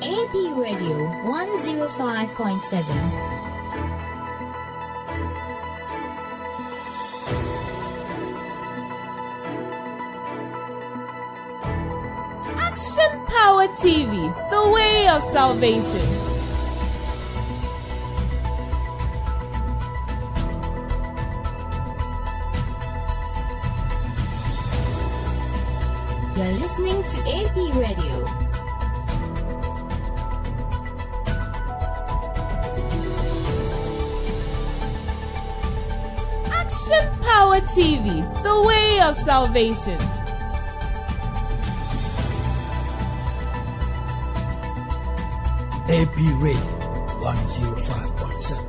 AP Radio 105.7. Action Power TV, the way of salvation. You're listening to AP Radio. Action Power TV, the way of salvation. AP Radio 105.7.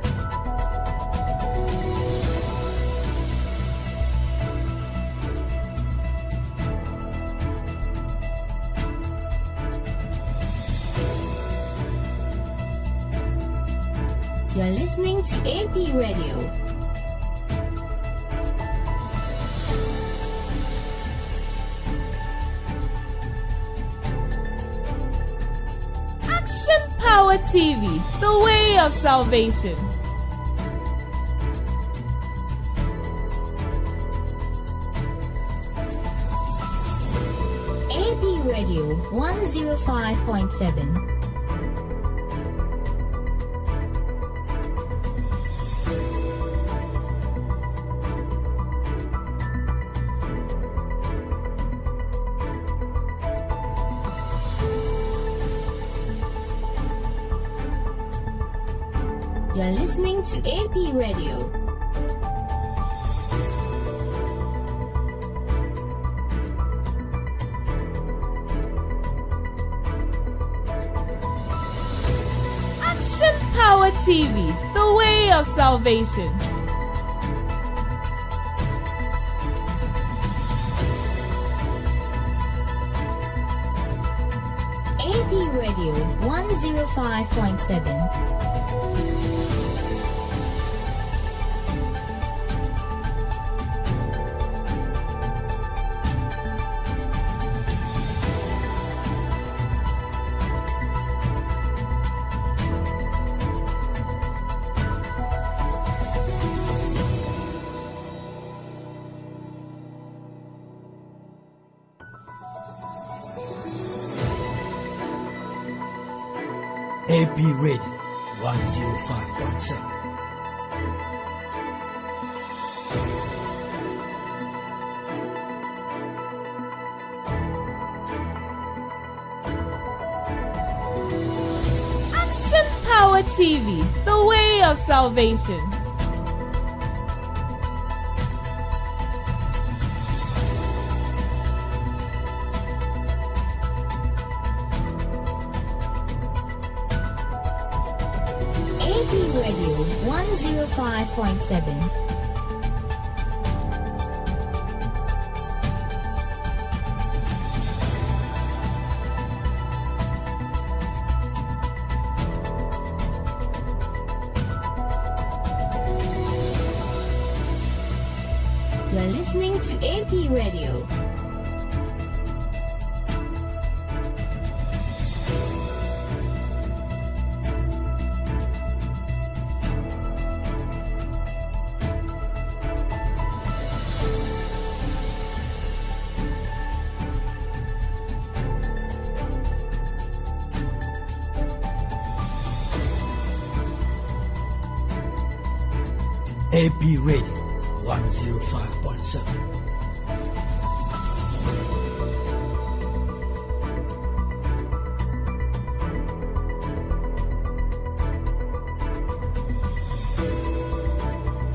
You're listening to AP Radio. Action Power TV, the way of salvation. AP Radio 105.7. You're listening to AP Radio. Action Power TV, the way of salvation. AP Radio 105.7. AP Radio 105.7. Action Power TV, the way of salvation. AP Radio 105.7. You're listening to AP Radio. AP Radio 105.7.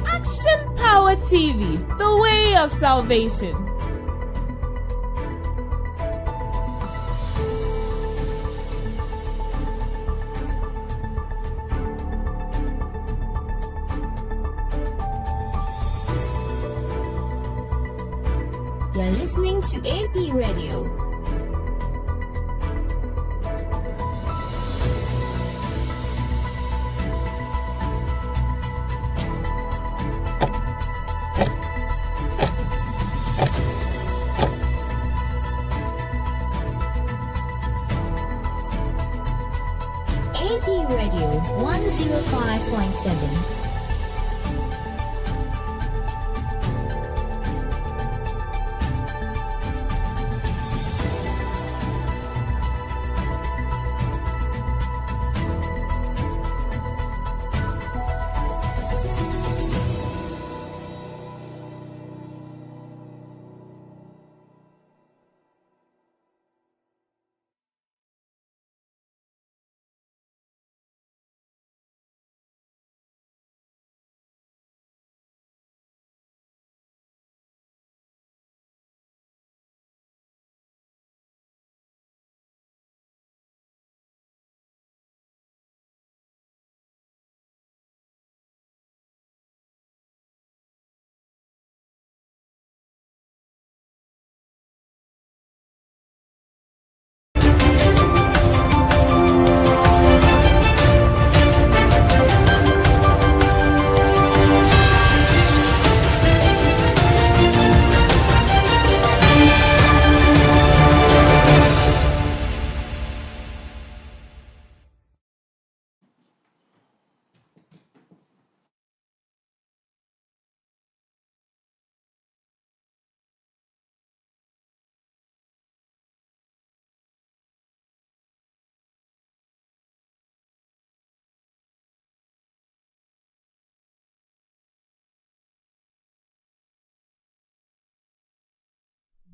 Action Power TV, the way of salvation. You're listening to AP Radio. AP Radio 105.7.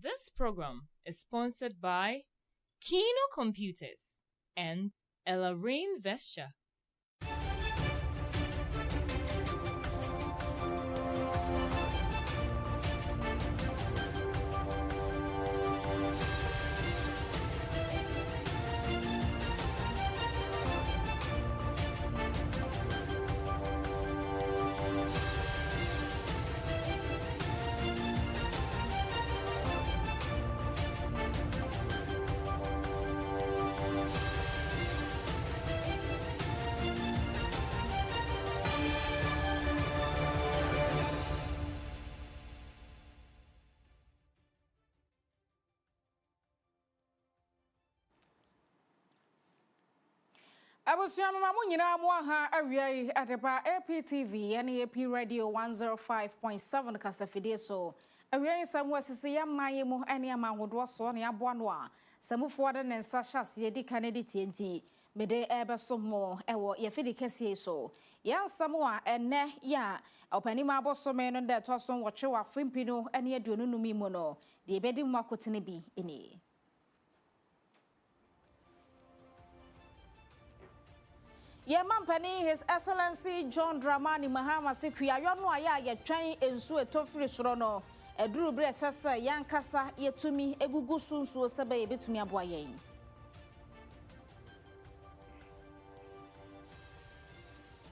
This program is sponsored by Kino Computers and Ella Rain Vesture. Abusuama mamu nyina mu aha awia adepa APTV and AP Radio 105.7 kasafide so awia samu asese ya maye mu ene amahodo so ne aboa no a samufo de nensa hyase di kanedi tienti mede ebeso mo ewo ye fidi kese so ya samu a ene ya opanima aboso me no de toso woche wa fimpino ene aduonu numi mu no de ebedi mu akotene bi eni Yemampani His Excellency John Dramani Mahama Sikria yono aya ye twan ensu etofiri soro no eduru bre sesa yankasa yetumi egugu sunsuo sebe ye betumi aboa yen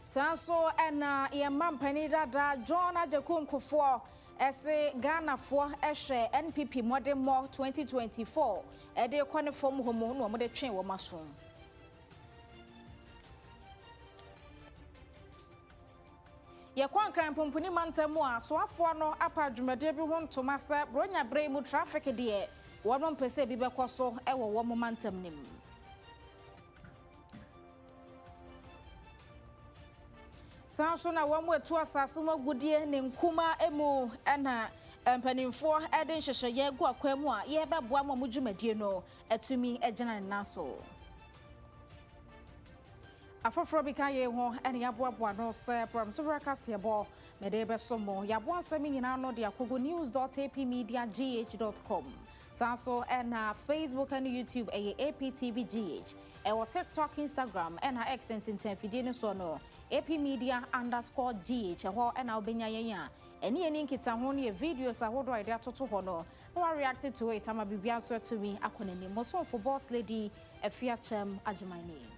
Sanso ena yemampani dada John Agyemang kofo ese Ghana fo ehwe NPP modern mo 2024 ede kwane fom homo no mo de twen wo maso Ye kwan kran pompuni mantamu a so afo no apa dwumade bi ho ntoma se bronya bre mu traffic de wono mpese bi bekoso ewo wo mo mantam nim Sanso na wo mo etu asase mo gudie ne nkuma emu na mpanimfo ede nhyehyeye ye gu akwamu a ye beboa mo dwumadie no atumi agina ne naso Afoforo bi ka ye ho ene yaboaboa no se prom to broadcast yebo mede be so mo yabo ansami nyina no de akogo news.apmediagh.com sanso ena Facebook and YouTube APTVGH ewo TikTok Instagram ena X entintenfidie ne so no APmedia_GH ho ena obenya yen a ene nkita ho ne videos ahodo ide atoto ho no no react to it ama bibia so to me akonani mo so for boss lady Afia Kyem Agyemang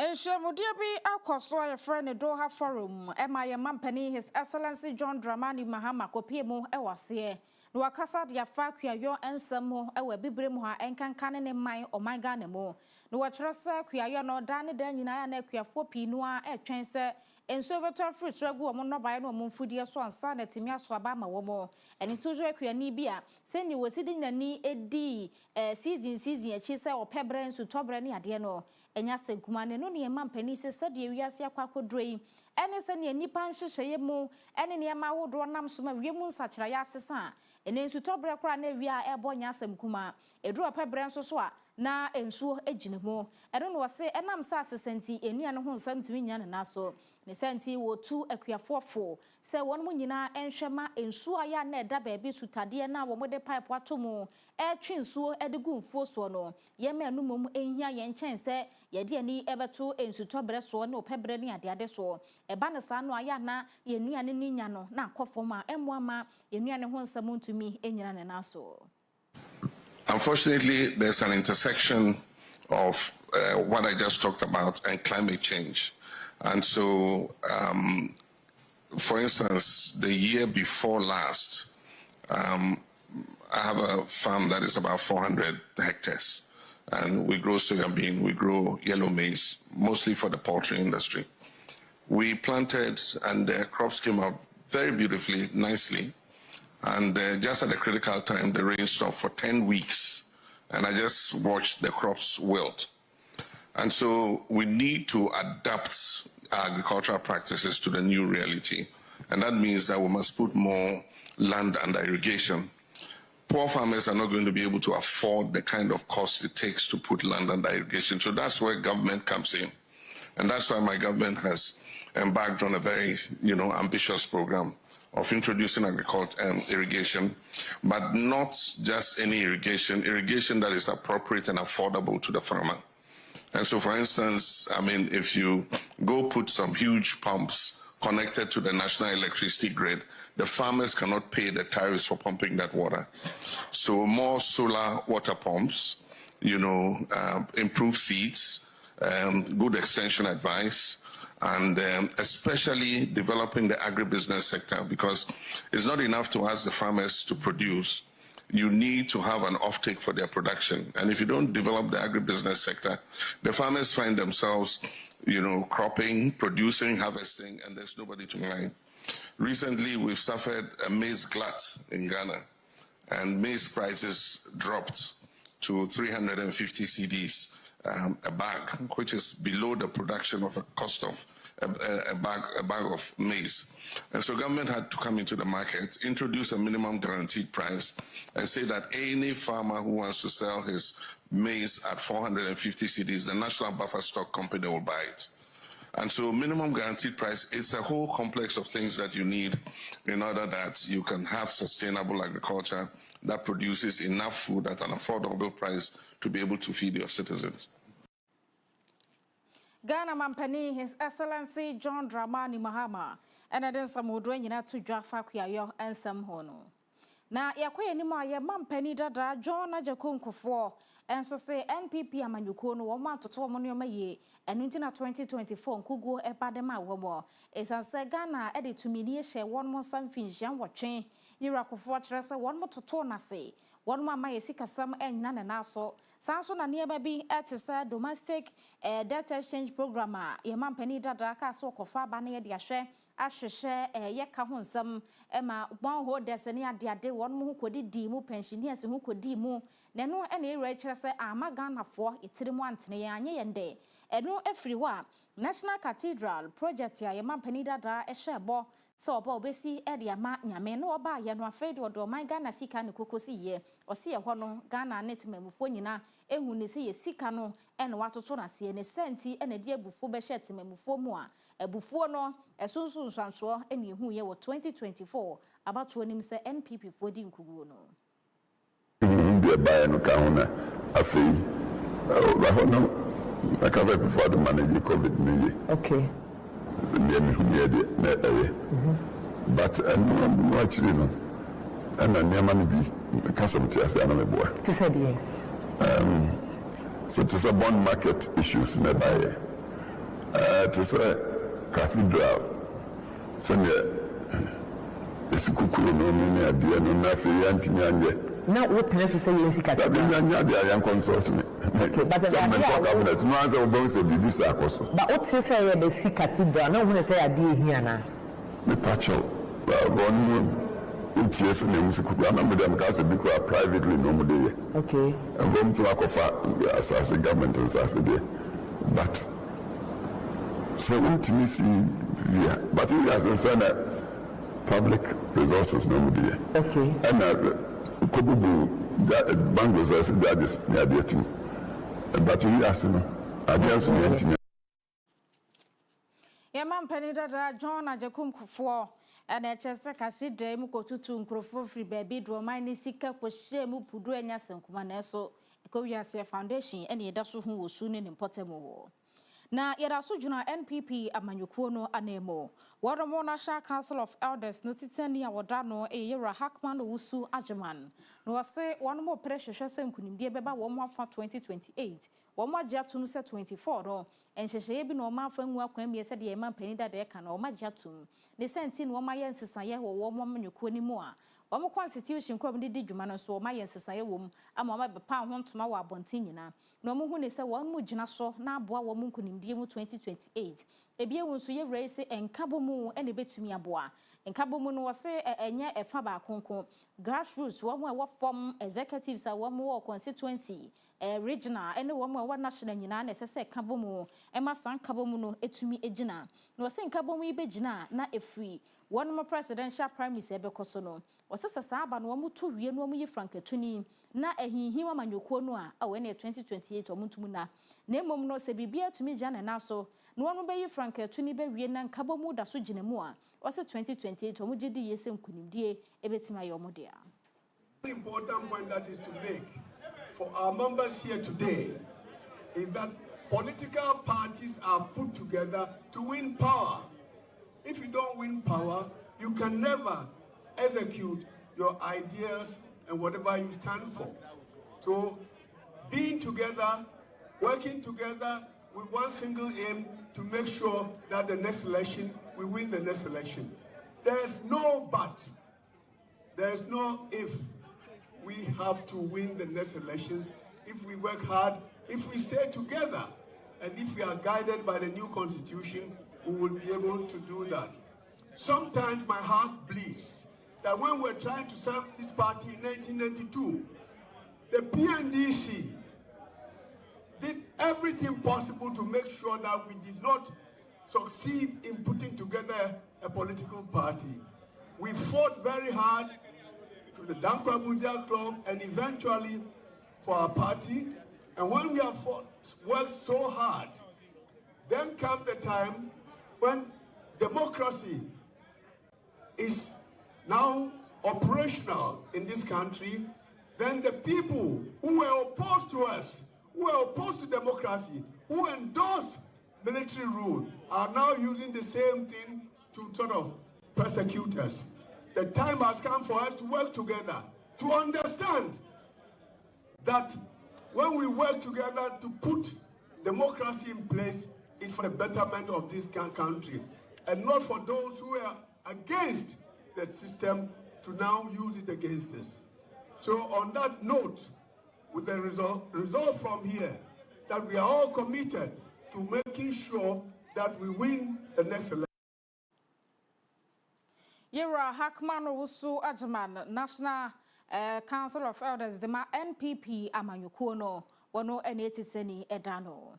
Enshemudia bi akwaso a friend Doha Forum ema ye mampani His Excellency John Dramani Mahama kopiemu ewase no wakasa de afa kuayo ensam ewe bibrem ha enkankane ne man omanga ne mo no wakyeresa kuayo no da ne da nyina ya na kuafo pinu a etwen se enso beto fruit so agu omo no bae no mfudie so ansa na timi aso aba ma wo mo eni tojo akuani bia se ni wosidi nani edi season achi se opebre nso tobre ne ade no enya senkuma ne no ne mampani se sade wiase akwakodroi ene se ne nipa nhyehyeye mu ene ne ma wodo nam so ma wiemu nsakira ya asesa ene nso tobre kora na wia ebo nya asemkuma edru opebre nso so a na ensuo ejine mu eno no wose enam sa asesenti enua ne ho nsantimi nya ne naso ne senti wo tu akuafofo se won mu nyina enhwema ensuo ya na eda baabi sutade na wo mode pipe atomu etwe nsuo edegu mfuo so no ye ma enumom enhia ye nchen se ye de ani ebeto ensutobre so ne opebre ne ade so eba ne sa no aya na ye nua ne nya no na akofoma emuama ye nua ne ho nsam ntumi enyina ne naso. Unfortunately, there's an intersection of what I just talked about and climate change. And so, for instance, the year before last, I have a farm that is about 400 hectares. And we grow soybean, we grow yellow maize, mostly for the poultry industry. We planted and the crops came out very beautifully, nicely. And just at the critical time, the rain stopped for 10 weeks. And I just watched the crops wilt. And so we need to adapt our agricultural practices to the new reality. And that means that we must put more land under irrigation. Poor farmers are not going to be able to afford the kind of cost it takes to put land under irrigation. So that's where government comes in. And that's why my government has embarked on a very, ambitious program of introducing irrigation, but not just any irrigation that is appropriate and affordable to the farmer. And so, for instance, if you go put some huge pumps connected to the national electricity grid, the farmers cannot pay the tariffs for pumping that water. So more solar water pumps, improved seeds, good extension advice, and especially developing the agribusiness sector, because it's not enough to ask the farmers to produce. You need to have an offtake for their production. And if you don't develop the agribusiness sector, the farmers find themselves, cropping, producing, harvesting, and there's nobody to mind. Recently, we've suffered a maize glut in Ghana, and maize prices dropped to 350 cedis a bag, which is below the production of a cost of a bag of maize. And so government had to come into the market, introduce a minimum guaranteed price, and say that any farmer who wants to sell his maize at 450 cedis, the National Buffer Stock Company will buy it. And so minimum guaranteed price, it's a whole complex of things that you need in order that you can have sustainable agriculture that produces enough food at an affordable price to be able to feed your citizens. Ghana Mampani, His Excellency John Dramani Mahama, and then some would bring you to Jaffa Kuyayo and some hono. Now, Yakoya Nima, your Mampani Dada, John Ajakunko for, and so say NPP Amanyukono, 1 to 2 money, and in 2024, Kugo Epadema Womo, is a say Ghana added to me share 1 more something, Jan watching, Iraq of Fortress, 1 more to Tona say. 1 more my sick some and none and also. Samson and nearby be at a domestic data exchange program. Your Mampani Dada, so cofa banner dia share. Share yeka hon some Emma one whole destiny at the day 1 more could dimu pensioners who could dimu. Neno any Rachel say I'm Ghana for it's the one and day. And no everywhere. National Cathedral project ya Mampani Dada a share bo. So about Bessie Eddie Matnya no ba ya no afraid or do my Ghana sika no kukosi ye or see a hono Ghana net memufonina ehu ne se ye sika no en watoto na se ne senti en de abufu be shet memufo mu a abufuo no esunsun nsanso en ehu ye wo 2024 about onim se NPP fo di nkuguo no be ba no ka hona afei ba hono akaza ku for the manage COVID ni okay. But I'm actually no, and I never be custom to us. I'm a boy. To say so it's a bond market issues nearby. To say cathedral, Sunday, it's a cuckoo, no many idea, no nothing, anti-mania. Now, what necessary is it? I am consulting me. But the cabinet, no answer about the BBC. But what says I the sea cathedral? No one say I did here now. The patch of one room. Yes, and music could be a number of them because they are privately normally. Okay. I'm going to work as a government and as a day. But so to me, see, yeah, but it has a public resources normally. Okay. And Kobubu Bangos as judges near the team. But you ask him, I just need to. Yaman Penida John Agyemang for and a Chester Cashi Dame go to Crofo free baby, draw my Nisika, Poshemu Pudu and Yasan Kumaneso, Koyasia Foundation, and Yedasu who was soon in Potemo. Na Yadasu Juna NPP Amanyukono Anemo. Watermore National Council of Elders noticing Wadano a Yera Hackman Wusu Agyemang. No say one more pressure Shasen Kunim Beba 1 for 2028. One more Jatum set 24 no and Sheshabi no man from welcome ye said the man Penida Decan or Majatum. They sent in 1 Mayan Society or 1 woman you couldn't more. One more constitution crop did Jumano so Mayan Society womb. I'm a pound to my Bontina. No more say 1 mujina so now boa woman couldn't deal 2028. Ebia won so ye race and Kabomu and a bit to me aboa. And Kabomu was say a faba conco. Grassroots, one more form executives are 1 more constituency, regional, and 1 more national United, as I say Kabomu, and my son Kabomuno, etumi ejina. No saying Kabomu bejina, not a free. 1 more presidential prime minister Becosono. Was a Saba and 1 more 2 year no me frank tuni. Na a hima manukonoa, or when 2028 or Muntumuna. Name no se bibia to me Jan and also. No one be frank tuni be Vienna and Kabomu da Sujinemua. Was a 2028 or Mujidi Yesem Kunimdie, Ebetima Yomodia. The important point that is to make for our members here today is that political parties are put together to win power. If you don't win power, you can never execute your ideas and whatever you stand for. So being together, working together with one single aim to make sure that the next election, we win the next election. There's no but, there's no if. We have to win the next elections if we work hard, if we stay together, and if we are guided by the new constitution, we will be able to do that. Sometimes my heart bleeds that when we're trying to serve this party in 1992, the PNDC did everything possible to make sure that we did not succeed in putting together a political party. We fought very hard to the Dankwa Abuja Club and eventually for our party. And when we have worked so hard, then comes the time when democracy is now operational in this country, then the people who were opposed to us, who were opposed to democracy, who endorsed military rule, are now using the same thing to sort of persecute us. The time has come for us to work together, to understand that when we work together to put democracy in place, it's for the betterment of this country, and not for those who are against the system to now use it against us. So on that note, with the result from here, that we are all committed to making sure that we win the next election. Yera Hackman Wusu Agyemang, National Council of Elders, the NPP Amanyukono, wano eneti seni edano.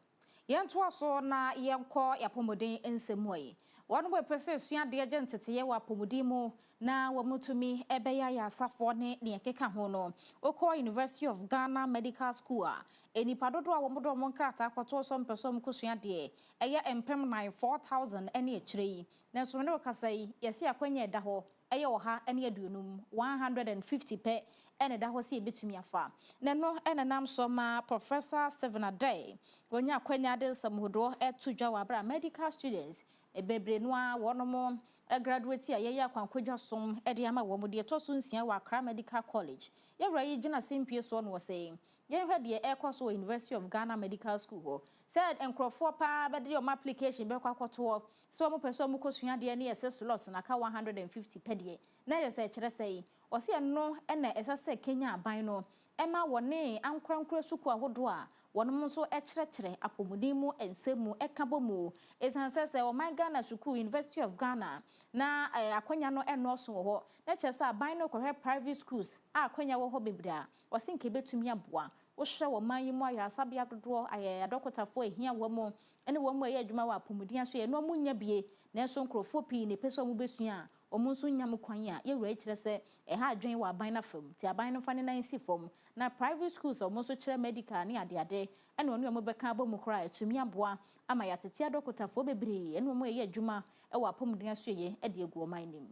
Yentua so na yenko ya pomodin ensemwe. Wanu we pese suya de agentete ye wa pomodimo na wamutumi ebeya ya safo ne ekeka ho no. Okwa University of Ghana Medical School a enipa dodo a womodo monkrata akwato so mpeso mkusua de eye empem 94,000 ene echire. Na so ne wakasai yesi akwanya eda ho eye oha ene aduonum 150 pe ene da ho se ebetumi afa. Na no ene nam so ma Professor Stephen Adey wonya akwanya de samhodo etu dwa wa bra medical students ebebre no a wono graduate a ye akwankogya som e de ama wo mo de to so nsia wa Accra Medical College ye wura yi gina simpie so no say ye hwe de ekoso University of Ghana Medical School go said enkrofo pa be de your application be kwakoto so mo person mo kosua de ne ese slot na ka 150 pedie na ye se kire say o se no na esase Kenya aban no ema wone ankrankra suku ahodo a wonom so ekire apomudin mu ensemu ekabomu esansese o my Ghana suku University of Ghana na akonya no enoso ho na chese aban no kohwe private schools akonya wo ho bebra o se nke betumi aboa wo hwe wo man mu ayasabia dodo ayadokotafo ehia wo mu ene wo mu adwuma wa apomudin aso ye no mu nya bie na so nkrofo pii ne peso mu besua omunso nyam kwan a ye wura kire se ha adwen wa aban na fam ti aban no fa ne nan si fam na private schools omunso kire medical ne ade ene onu mo beka abomu kra etumi aboa ama yatete adokotafo bebre ene mo ye adwuma e wa apomudin aso ye e de egu oman nim.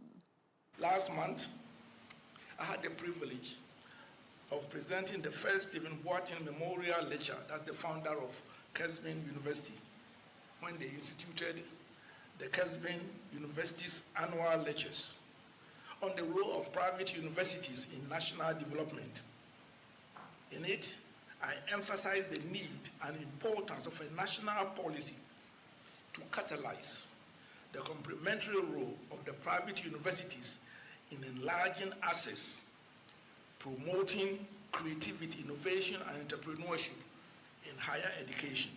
Last month I had the privilege of presenting the first Stephen Boateng Memorial Lecture. That's the founder of Kyem University, when they instituted the Kyem University's annual lectures on the role of private universities in national development. In it, I emphasized the need and importance of a national policy to catalyze the complementary role of the private universities in enlarging access, promoting creativity, innovation, and entrepreneurship in higher education.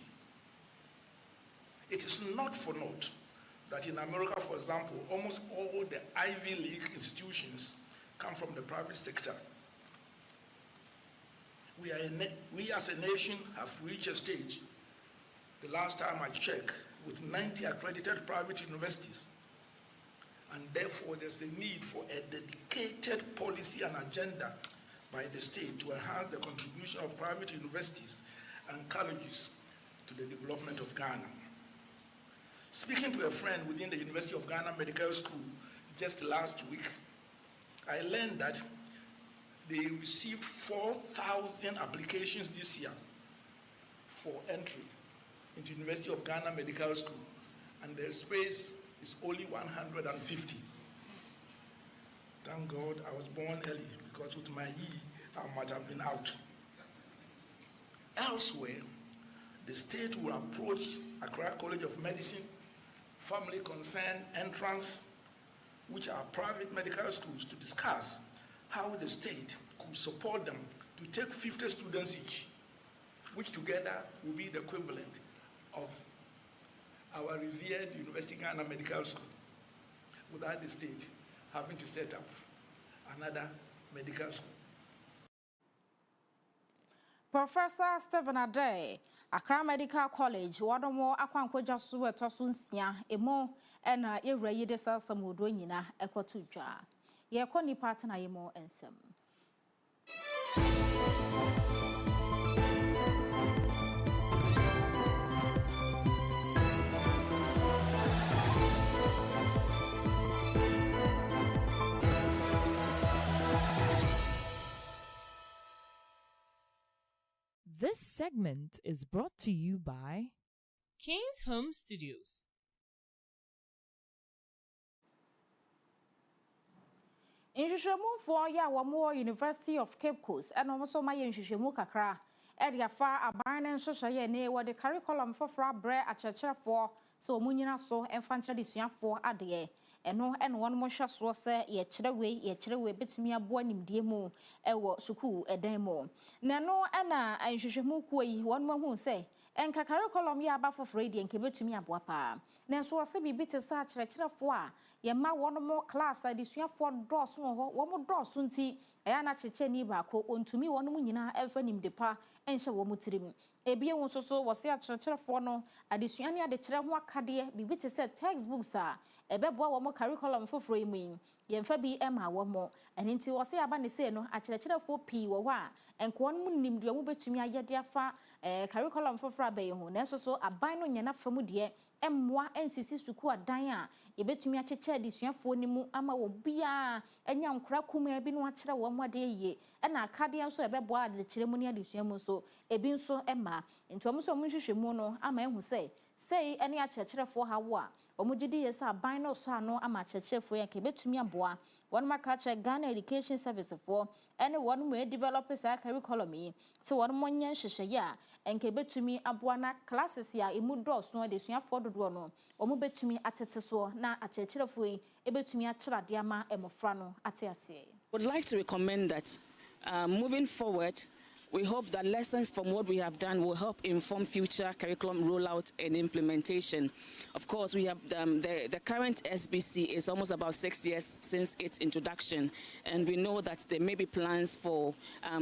It is not for naught that in America, for example, almost all the Ivy League institutions come from the private sector. We as a nation have reached a stage, the last time I checked, with 90 accredited private universities. And therefore, there's a need for a dedicated policy and agenda by the state to enhance the contribution of private universities and colleges to the development of Ghana. Speaking to a friend within the University of Ghana Medical School just last week, I learned that they received 4,000 applications this year for entry into University of Ghana Medical School, and their space is only 150. Thank God I was born early, because with my I might have been out. Elsewhere, the state will approach Accra College of Medicine, Family Concern, Entrance, which are private medical schools, to discuss how the state could support them to take 50 students each, which together will be the equivalent of our revered University Ghana Medical School, without the state having to set up another medical school. Professor Stephen Ade, Accra Medical College, Wadomo Akwankogya so etoso nsia emo ena yewura yi de sasamodo nyina ekotudwa. Ye koni partner yemo ensem. This segment is brought to you by King's Home Studios. Inhwehwemu for ya wamo University of Cape Coast and also my inhwehwemu kakra area fa aban nhwehweye ne wo de curriculum for bre akyerkyerefo so omunyina so emfankyere desuafo ade eno ene won mo hweso se ye kyerewe betumi abo animdie mu ewo sukuu edan mu na no ena nhwehwemu kuyi won mo hu se enka curriculum ya aba foforo die nke betumi abo pa na so se bibi te sa akyerkyerefo a ye ma won mo class desuafo dɔso ho wo mo dɔso nti eya na kyekye ni ba ko ontumi won mo nyina efa nimdepa enhye wo mo tirim ebie wo soso wo se akyerkyerefo no adesua ne adekyere ho akade bibi te se textbooks a ebeboa wo mo curriculum foforo yi yemfa bi ema wo mo eni nti wo se aba ne se no akyerkyerefo pii wo a enko won mo nimdeɛ mo betumi ayede afa curriculum foforo abaye ho na soso aban no nyana famu de emmoa ensisi suku adan a yebetumi acheche adesuafo ni mu ama obia enya nkora kuma bi no akere wo mode ye na akade nso ebebo adekire mu ne adesuamu so ebi nso ema nti omo so munhwehwe mu no ama ehu sei ene achecherefo hawo a omugidi yesa aban no so ano ama achecherefo ya ke betumi aboa won makache Ghana Education Service for ene won mu develop sa curriculum yi se won mo nya nhwehwe ya enke betumi aboa na classes ya emu dɔso adesuafo dodo no omo betumi atete so na achecherefo yi ebetumi akyerade ama emofra no ate ase. Would like to recommend that moving forward, we hope that lessons from what we have done will help inform future curriculum rollout and implementation. Of course, we have the current SBC is almost about 6 years since its introduction, and we know that there may be plans for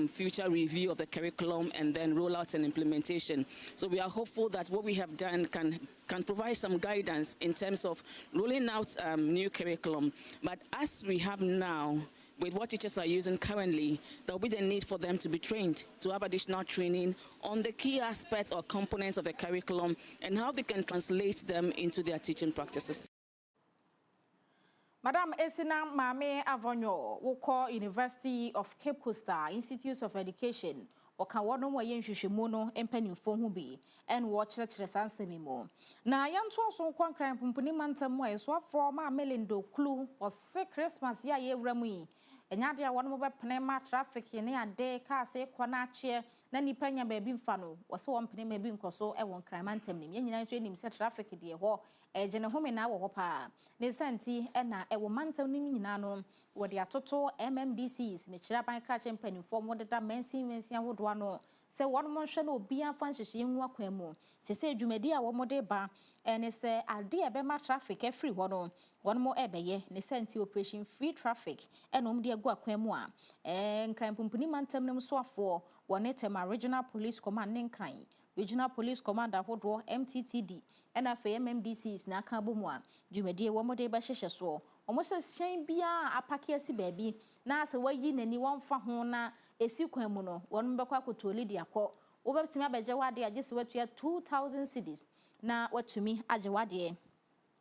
future review of the curriculum and then rollout and implementation. So we are hopeful that what we have done can provide some guidance in terms of rolling out new curriculum. But as we have now, with what teachers are using currently, there will be the need for them to be trained, to have additional training on the key aspects or components of the curriculum and how they can translate them into their teaching practices. Madam Esina Mame Avonyo, Woko University of Cape Costa Institute of Education, Oka wono wa yenhwehwemu no empanimfo hu bi en wo kyerɛkyerɛ sansɛmimo na yanto so kwankran pumpuni mantam wa eso afo ma Melindo Klu ose Christmas ya yewra mu yi enyade a wono be pene ma traffic ne ade ka se kwana achie na nipa nya ba bi mfa no wose wo mpene ma bi nkoso e won kran mantam nim nyina nso nim se traffic de ho ejene home na wo pa ne santi e na e wo mantam nim nyina no wo de atoto MMDCs me kyerɛ ban kra che mpanimfo mo de da mensi ahodo ano se won mo hwe na obi afa nhyehyɛ nwu akwan mu se adwumadi a wo mo de ba ene se ade e be ma traffic e free ho no won mo ebeye ne santi operation free traffic enom de agu akwan mu a nkran pumpuni mantam nem so afo won tema regional police command ne nkran regional police commander hodo MTTD ena fa MMDCs na aka bomu a dwumadi wo mo de ba hyehyɛ so omo hyɛn bia apake asi baabi na ase wayi nani wonfa ho na esi kwan mu no won mbekwa akotoli de akɔ wo bɛtimi abɛgye wade agye watua 2000 cedis na watumi agye wade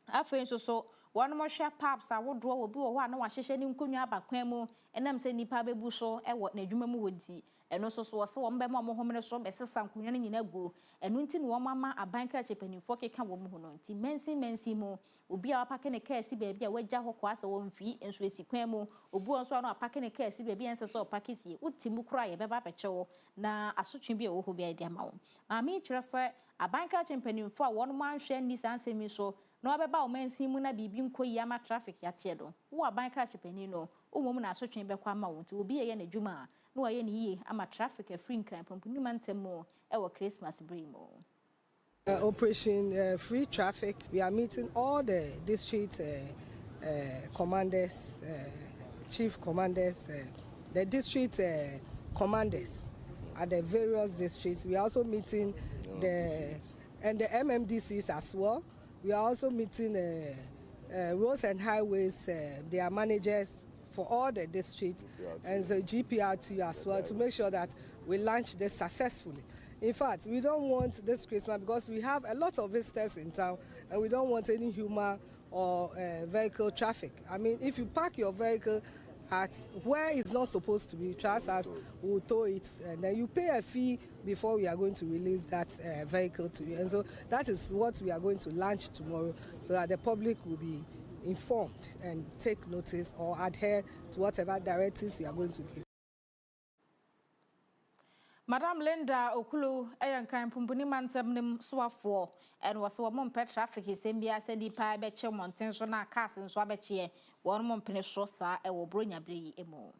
afei so won mo hwɛ paps awodo obi wo ho a na wahyehyɛ ni nkonwa abakwan mu enam sɛ nipa bebu so ɛwɔ na adwuma mu wodi eno so wose wo mbɛma mo homene so bɛsesa nkonwa nyina gu eno nti ne wo mama abankra chepanimfo keka wo mu ho no nti mensi mu obi a apake ne kaa si baabi a wagya hɔ kwa sɛ wo mfi enso esi kwan mu obu nso no apake ne kaa si baabi ense so opake si utimu kura ye bɛba bɛkyewo na asotwe bi a wo ho bi ade ama wo maami kyerɛ sɛ abankra chepanimfo a won mo anhwɛ ni sansemi so na obeba o mensi mu na bibi nkoyi ama traffic ya chedo wo abankra chepani no umom na asotwe bekwa ama wo nti obi ye na dwuma na waye ne yie ama traffic free nkran pampuni mantem mo e wo Christmas break mo. Operation free traffic, we are meeting all the district commanders, chief commanders, the district commanders at the various districts. We are also meeting the MMDCs as well. We are also meeting roads and highways, their managers for all the districts, and the GPRT as well, to make sure that we launch this successfully. In fact, we don't want this Christmas because we have a lot of visitors in town and we don't want any human or vehicle traffic. I mean, if you park your vehicle at where it's not supposed to be, trust us, we'll tow it, and then you pay a fee before we are going to release that vehicle to you. And so that is what we are going to launch tomorrow, so that the public will be informed and take notice or adhere to whatever directives we are going to give. Madam Linda Okulu eyan kran pumpuni mantem nim soafo en wose wo mpe traffic isembia se dipa be che monten so na cars nso abeche won mo mpene so sa e wo bronya bre emu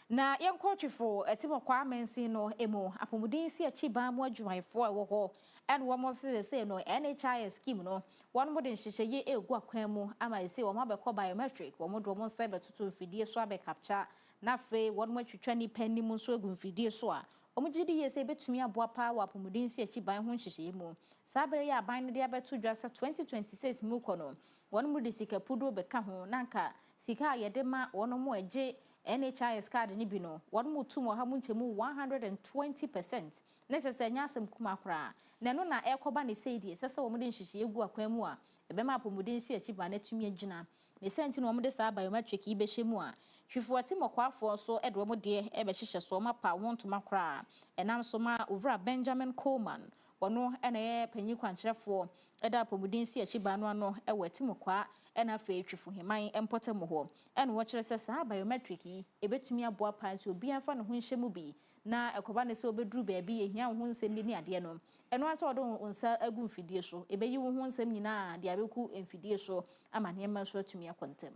na yenkotwefo etimo kwa mensi no emu apomudin si achi ban mo adwumaifo e wo ho en wo mo se no NHIS scheme no won mo den hyehyeye egu akwan mu ama ese wo mabekọ biometric wo mo do mo se betoto mfidie so abe capture na fe won mo twetwa ni pani mu so egu mfidie so a omugidi yese betumi aboa pa wa pomudin si achi ban ho hyehyeye mu sabere ya ban no de abeto dwa sa 2026 mu kono won mu de sika pudo beka ho nanka sika yede ma wono mo eje NHIS card ni bi no wono mo tumo ha mo nchemu 120%. Na sese nya asem kuma kra na no na ekoba ne seidi sese wo mo de nhihye egu akwan mu a ebe ma apomuden si achi ba na tumi agina ne senti no wo mo de sa biometric yi be hyemu a hwifo ti mokwafo so edo mo de ebe hyehye so ma pa wontuma kra enam so ma ovra Benjamin Coleman wono ena ye panyi kwankyerefo eda apomuden si achi ba no ano ewe ti mokwa ena fa etwifo heman empotem ho ena wo kyerɛ sɛ sa biometric yi ebetumi aboa pa nti obi afa ne ho nhyemu bi na ekoba ne sɛ obeduru baabi ehia ho nsɛm bi ne ade no eno ase odo onsa agu mfidie so ebeyi wo ho nsɛm nyina de abeku mfidie so ama ne ma so atumi akontem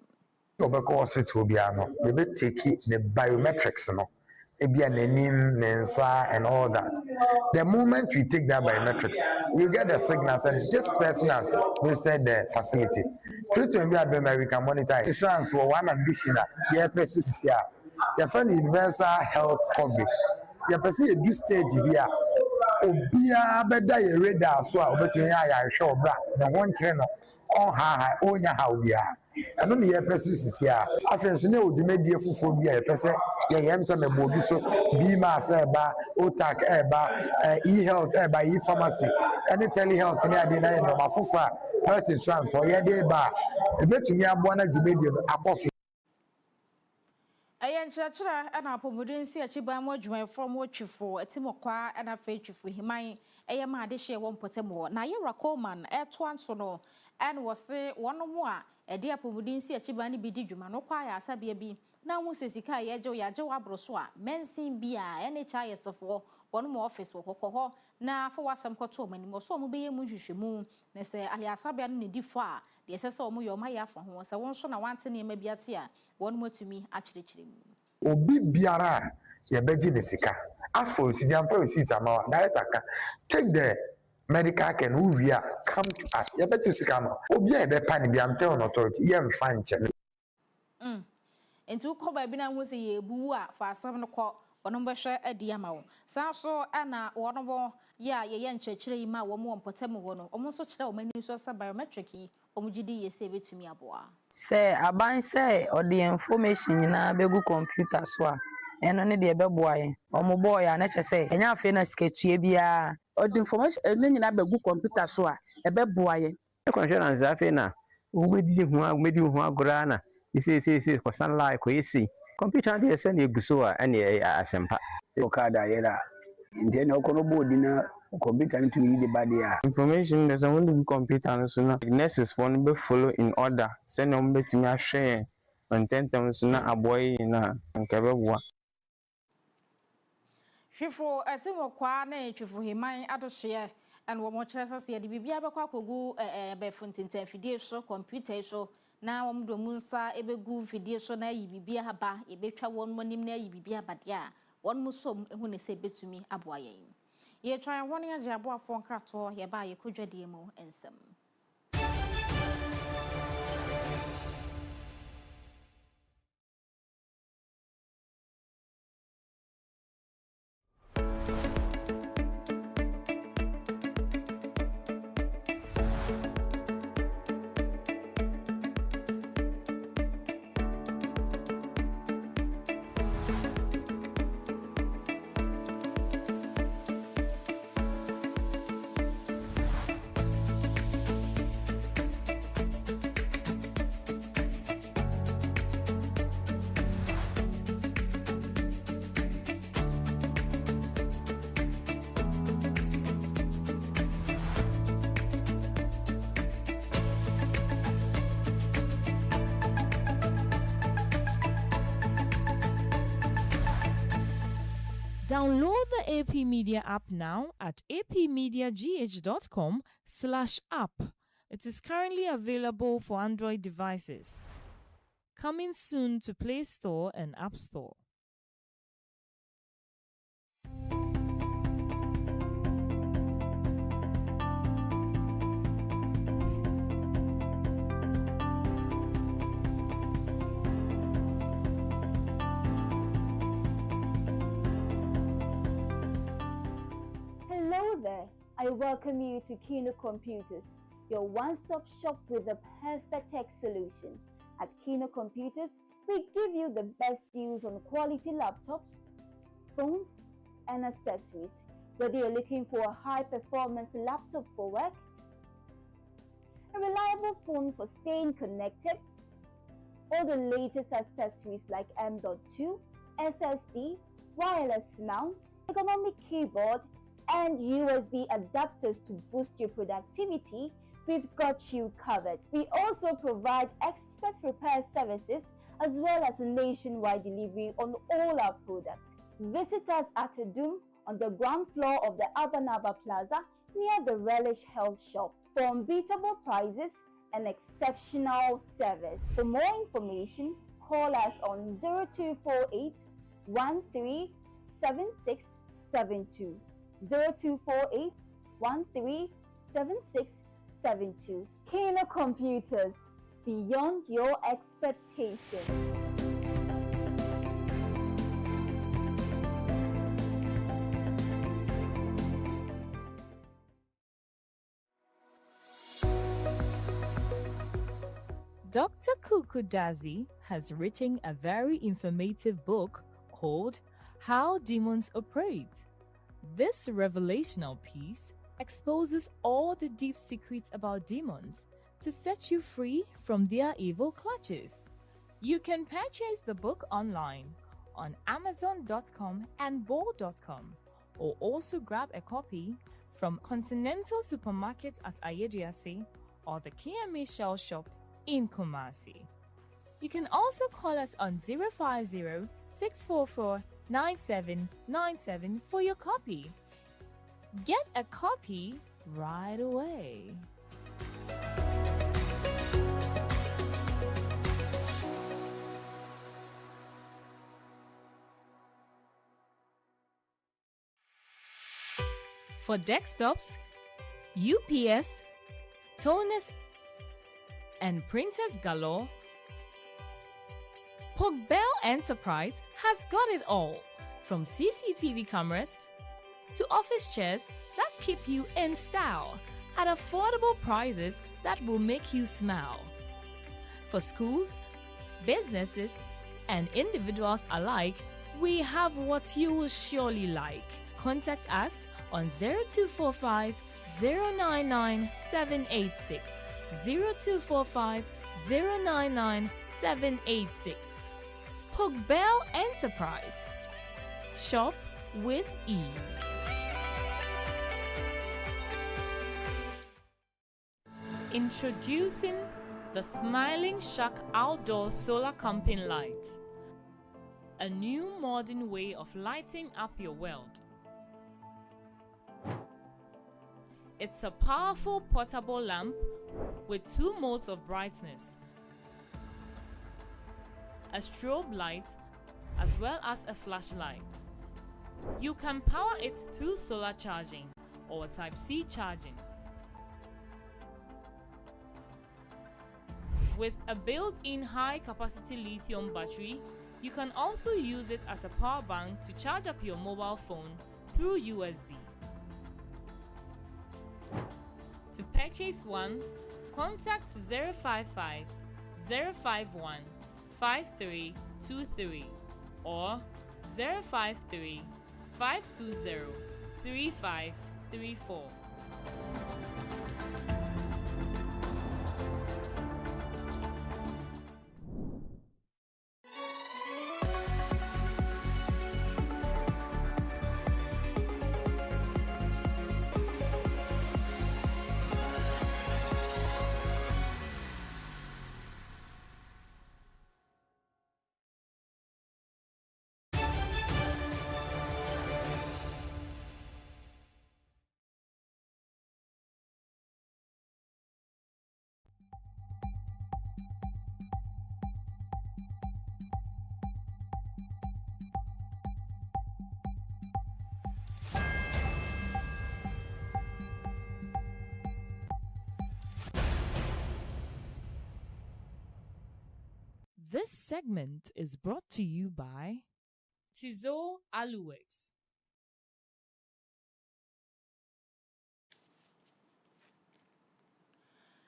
obeko hospital bia no you be take the biometrics no ebia nanim nensa and all that. The moment we take that biometrics, we get the signal and this person has visited the facility. Treatment we can monitor insurance for one ambition. Yeah, pesusia. Your friend universal health coverage. Your person you do stage via. Obia beda ye radar so obetun ya show bra. The one trainer on ha onya ha obia. Eno ne ye pesusia. Afen so ne odumedie fufo bia ye pese ye yem so me bobi so bi ma se ba otak ba e-health ba e-pharmacy any telehealth ne ade na ye no mafufa health insurance so ye dey ba ebetumi abo na dumedie no akoso ayen chachira ana apomuden si achiban mo adwuma from watwifo etimokwa ana fa etwifo himan eye ma ade hye won potemo na ye Coleman eto anso no en wose wono mo a ede apomuden si achiban ne bi di dwuma no kwa ya asabia bi na hu sesika ye je wabroso a mensin bia NHIS fo wono mo office wo kokko na fa wasam kwoto mani mo so mo beye mu hwehwemu na se ali asabia no ne di fo a de sese o mo yo ma ya fa ho se won so na wante ne ma biate a wono matumi akyerechire mu obi biara ye beji ne sika afọ sijan for receipt ama director ka take the medical care no we come to us ye betu sika no obi e be pa ne bi am tell authority ye mfa nche enti ukọ ba bi na hu se ye buwu a fa asam no kọ wono mbehwe adi ama wo sa so ana wono bo ya ye nkyekire yi ma wo mo mpotem wo no omo so kire wo mani so sa biometric yi omo gidi ye se betumi aboa se aban se o the information nyina begu computer so a eno ne de beboa ye omo boy ya na kyese enya afi na sketue bia o the information eno nyina begu computer so a beboa ye insurance afi na wo bedi hu agora na isi ko sunlight ko isi computer dey send you so and asempa o kada yera nje na okono bodi na computer ntu yi de bade a information there's only the computer so na nurses for no be follow in order send them betimi ahwe content so na aboy na nkebeboa hwifo asimo kwa na etwifo himan adohye and wo mo kyerɛ sase de bibia bekwa kogu be funtinten fidie so computer so na wo mdo munsa ebegu fidie so na yi bibia haba ebetwa won monim na yi bibia bade a won musom ehu ne se betumi aboa yen ye twan won ya je aboa fo nkrato ye ba ye kodwadie mu ensem. Download the AP Media app now at apmediagh.com/app. It is currently available for Android devices. Coming soon to Play Store and App Store. Hello there, I welcome you to Kyem Computers, your one-stop shop with the perfect tech solution. At Kino Computers, we give you the best deals on quality laptops, phones, and accessories. Whether you're looking for a high-performance laptop for work, a reliable phone for staying connected, or the latest accessories like M.2, SSD, wireless mounts, ergonomic keyboard, and USB adapters to boost your productivity, we've got you covered. We also provide expert repair services as well as nationwide delivery on all our products. Visit us at Adum on the ground floor of the Abanaba Plaza near the Relish Health Shop for unbeatable prices and exceptional service. For more information, call us on 0248 137672. 0248 137672. Kino Computers, beyond your expectations. Dr. Kukudazi has written a very informative book called How Demons Operate. This revelational piece exposes all the deep secrets about demons to set you free from their evil clutches. You can purchase the book online on Amazon.com and Bol.com, or also grab a copy from Continental Supermarket at Ayediase or the Kyem Shell Shop in Kumasi. You can also call us on 050-644-9797 for your copy. Get a copy right away. For desktops, UPS, toners, and printers galore, Pogbell Enterprise has got it all, from CCTV cameras to office chairs that keep you in style at affordable prices that will make you smile. For schools, businesses, and individuals alike, we have what you will surely like. Contact us on 0245 099 786, 0245 099 786. Pogbell Enterprise. Shop with ease. Introducing the Smiling Shark Outdoor Solar Camping Light. A new modern way of lighting up your world. It's a powerful portable lamp with 2 modes of brightness, a strobe light as well as a flashlight. You can power it through solar charging or Type-C charging. With a built-in high-capacity lithium battery, you can also use it as a power bank to charge up your mobile phone through USB. To purchase one, contact 055 051 5323 or 053 520 3534. This segment is brought to you by Tizo Aluwex.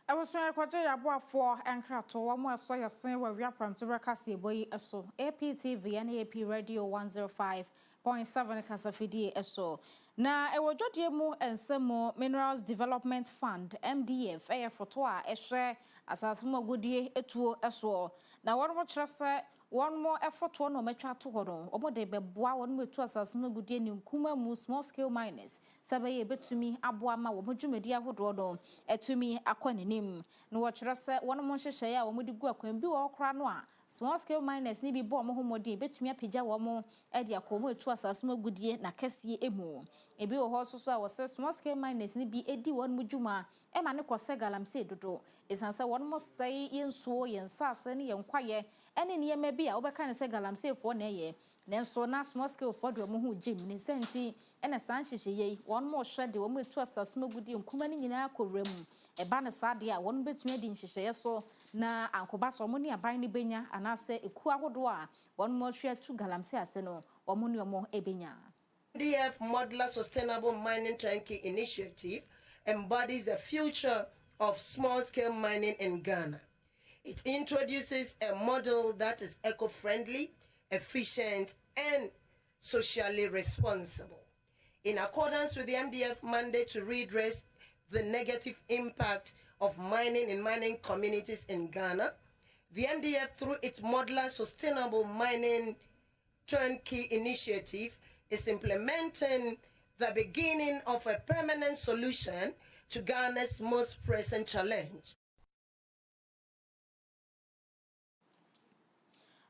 I was trying to get a for and crato one more so your son where we are from to recast your boy so APTV and AP Radio 105.7 Casafidi eso. Na e wojo die mu ensemo Minerals Development Fund MDF for toa e hwe asasemo godie etuo eso. Na won mo kyerese one more effort to no metwa to hono omo de beboa won metu asasemo godie ni nkuma mu small scale miners sabaye betumi aboa ma wo dwumadi ahodo no etumi akwanenim no wo kyerese won mo hyehye ya wo mudi gu akwan bi wo kra no a small scale miners ni bi bo mo homodi betumi apagya wo mo e de akomo etu asasemo godie na kese emu ebi wo ho so a wo se small scale miners ni bi edi won mu dwuma e ma ne kose galamse dodo esanse won mo sei yensuo yensase ne yenkwaye ene ne yema bi a obeka ne se galamse fo na ye nenso na small scale fo do mo hu gym ne senti ene san hyehyeye won mo hwe de wo mo etu asasemo godie nkuma ne nyina akowrem eba ne sade a won betumi adi hyehyeye so na ankoba so mo ne aban ne benya anase eku ahodo a won mo hwe atu galamse ase no wo mo ne mo ebenya. DF Modular Sustainable Mining Turnkey Initiative embodies the future of small-scale mining in Ghana. It introduces a model that is eco-friendly, efficient, and socially responsible. In accordance with the MDF mandate to redress the negative impact of mining in mining communities in Ghana, the MDF, through its Modular Sustainable Mining Turnkey Initiative, is implementing the beginning of a permanent solution to Ghana's most pressing challenge.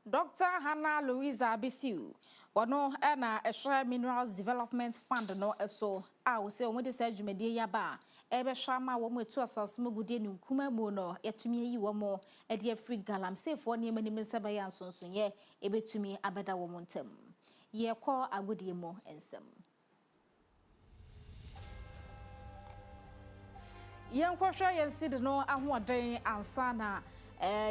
Dr. Hannah Louisa Abisiu, wano ena ehwe Minerals Development Fund no eso a wo se omo de sa dwumade yaba ebe hwama wo mo etu asasemo gudie ni nkuma mu no yetumi yi wo mo e de afri galamse fo ne mani mensaba ya nsonsonye ebetumi abeda wo mo ntem ye ko agodie mo ensem yen kwhwa yen sid no ahoden ansa na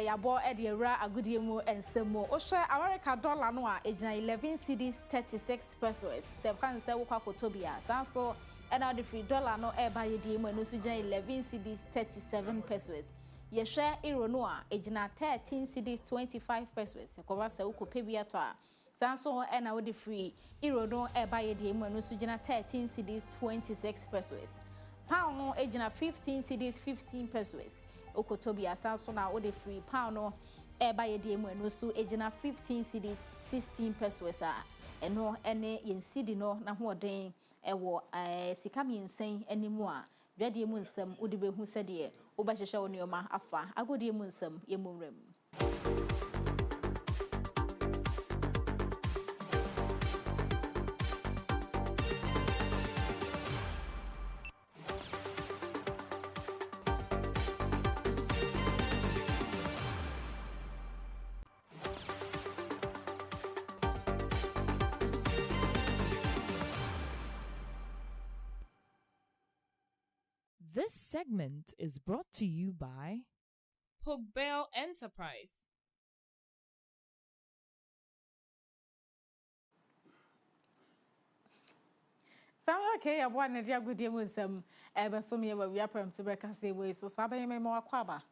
yabo e de ewra agodie mu ensem mo o hwe America dollar no a ejina 11 cedis 36 pesos se kan se wo kwakotobia sanso and now the free dollar no e ba yedi mu no so jan 11 cedis 37 pesos ye hwe euro no a ejina 13 cedis 25 pesos ko ba se wo kopebia to a sanso and now the free euro no e ba yedi mu no so jan 13 cedis 26 pesos pound no ejina 15 cedis 15 pesos okotobia sanso na wo the free pound no e ba yedi mu no so ejina 15 cedis 16 pesos a eno ene yen cedi no na hoden ewo sika miensen animu a dwadie mu nsem odi behu sede wo ba hyehye wo nioma afa agodie mu nsem yemumrem. This segment is brought to you by Pogbell Enterprise. Okay, I want to do good with them. Ever so me we are from to breakfast away. So Sabe me more kwaba.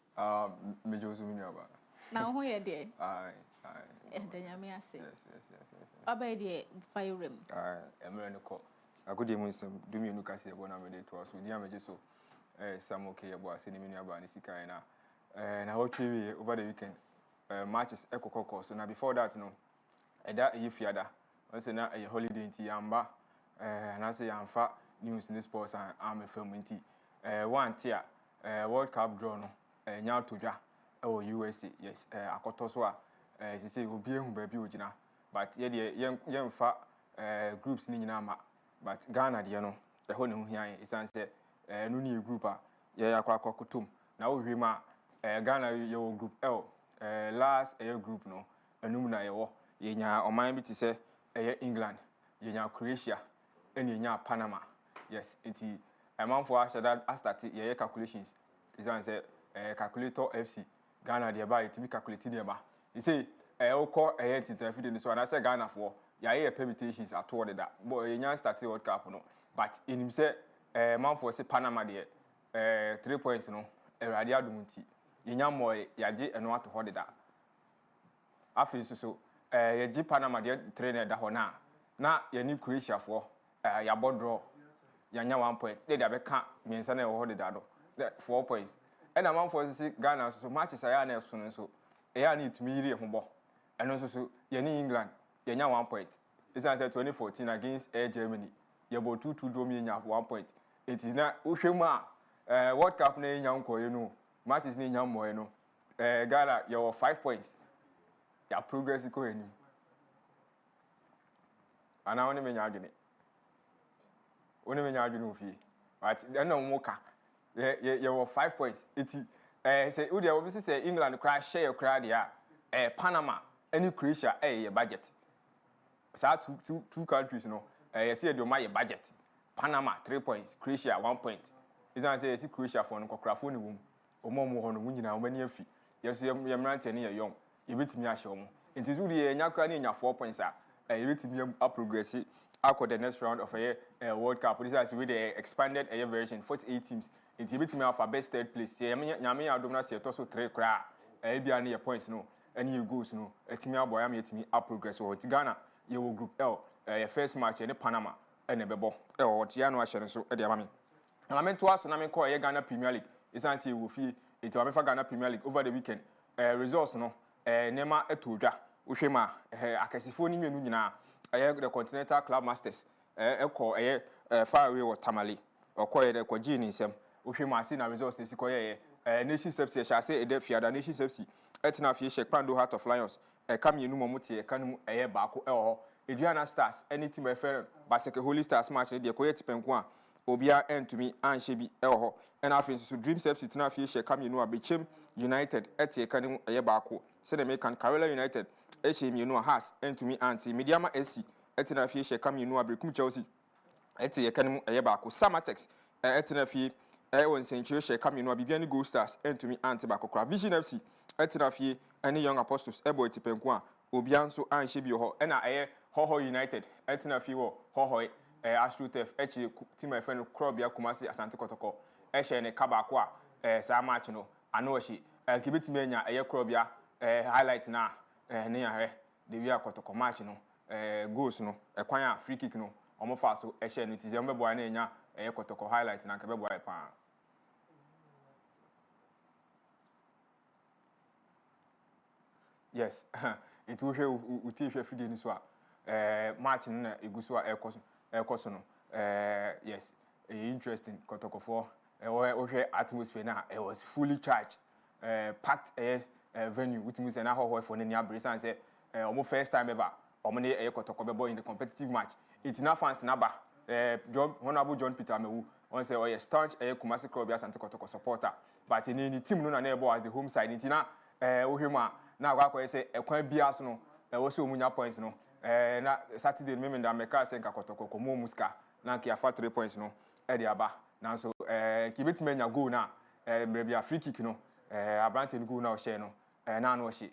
Me Josu Minyaba. Now who you there? Aye. And then you may say. Yes. Obey the fire room. Aye, American call. I could do some do me look at say one of the to us with the amateur so. Some okay about sending me about Nisika and I hope over the weekend matches Echo Coco. So now before that, no, that you fiada. Once a holiday in Tiamba, and I say I'm fat news in the sports and I'm a film in tea. One tier, World Cup draw no, Nyal Tuja, USA, yes, Akotoswa, she say will be a baby, but young fat groups Ninama, but Ghana, you know, the whole here is answered. No new group ya kwa kutum na wo hwema Ghana yo group L last group no enum na yewo yenya oman bi ti se England yenya Croatia and yenya Panama yes enti amanfo a shada start ye calculations is an say calculator FC Ghana dey buy it be calculate dey ba you say o call interfere so na say Ghana for ya permutations at all that but yenya start World Cup no but in him say man for say Panama there 3 points no Erade adum nti yenya moye yaje eno ato ho deda afi so yaji Panama de trainer da ho na yani Croatia fo ya bodro yanya 1 point de da be ka miensa na ho deda do 4 points and amount for Ghana so matches aya na so so eya na itumi yiri ehobọ eno so yani England yanya 1 point is answer 2014 against Germany yebo 2-2 draw me nya 1 point it is na uhwemu a World Cup na nya nkoye no matches na nya moye no Ghana you 5 points ya progress ko enim ana woni menya adwene ofie but na mo ka you 5 points iti say udi obi say England crash share crash dia Panama any Croatia your budget so two countries no say do my budget Panama 3 points Croatia 1 point is an say Croatia for no kokra ni wom omo ho no nyina o mani afi yeso yemrante ne yom yebetimi ahye omo enti udi enya kra ne nya 4 points yebetimi progress after the next round of a World Cup. This is with the expanded version, 48 teams. It's a bit for best third place. Yami Adomna say also 3 cra. Ebia near points no. And you goes no. A team boy am yet me up progress or Ghana. You will group L. First match in Panama and a bebo. Or Tiano Ashen so at the Yami. I meant to ask and I call a Ghana Premier League. It's answer will fee it for Ghana Premier League over the weekend. Results no. Nema etuja. Ushema akasifoni menu nyina. The Continental Club Masters far away or Tamale or Koya the Kojin sem Ushima results Koya Nation Safety shall say Afia the Nation Safety Etina Fish Pando Heart of Lions come you no Momuti Kanu Bako or Adriana Stars any team fair Baseke Holy Stars match the Koya Tipenqua Obia and to me and Shebi Elho and after to Dream Safety Tina Fish come you know a Bichim United Etia Kanu Bako Senemekan Carolina United Eshim you know has and to me anti Mediama SC etina fie she kam you know abrekum Chelsea eti ye kanem bako Samatex etina fie won Century she kam you know bibia ni Gold Stars and to me anti bako kra Vision FC etina fie any Young Apostles ebo etipenku a obia nso anhye bi ho na Hoho United etina fie wo Hoho Astrotef echi team my friend Krobia Kumasi Asante Kotoko ehye ne kabako a sa match no ano hye kibetimi anya Krobia highlight na ne ya de wi akotoko match no goals no kwan a free kick no omo fa so ehye no tize mbebo na enya kotoko highlight na nke bebo pa yes it will hwe uti hwe fidie ni so a match no na eguso a ekoso no yes interesting kotoko for hwe atmosphere na it was fully charged packed venue which means na ho for ni abrese and say almost first time ever omne kotoko bebo in the competitive match it's na fans na ba Honorable John Peter Amewu on say oh staunch Kumasi Krobia Asante Kotoko supporter but in any team no na ebo as the home side ntina ohwema na akwa say ekwan bia so no wo se omunya points no na Saturday me da meka say nka Kotoko ko mo muska na kia fa 3 points no e de aba na so ki betime nya goal na bia free kick no abrante goal na o share no na no she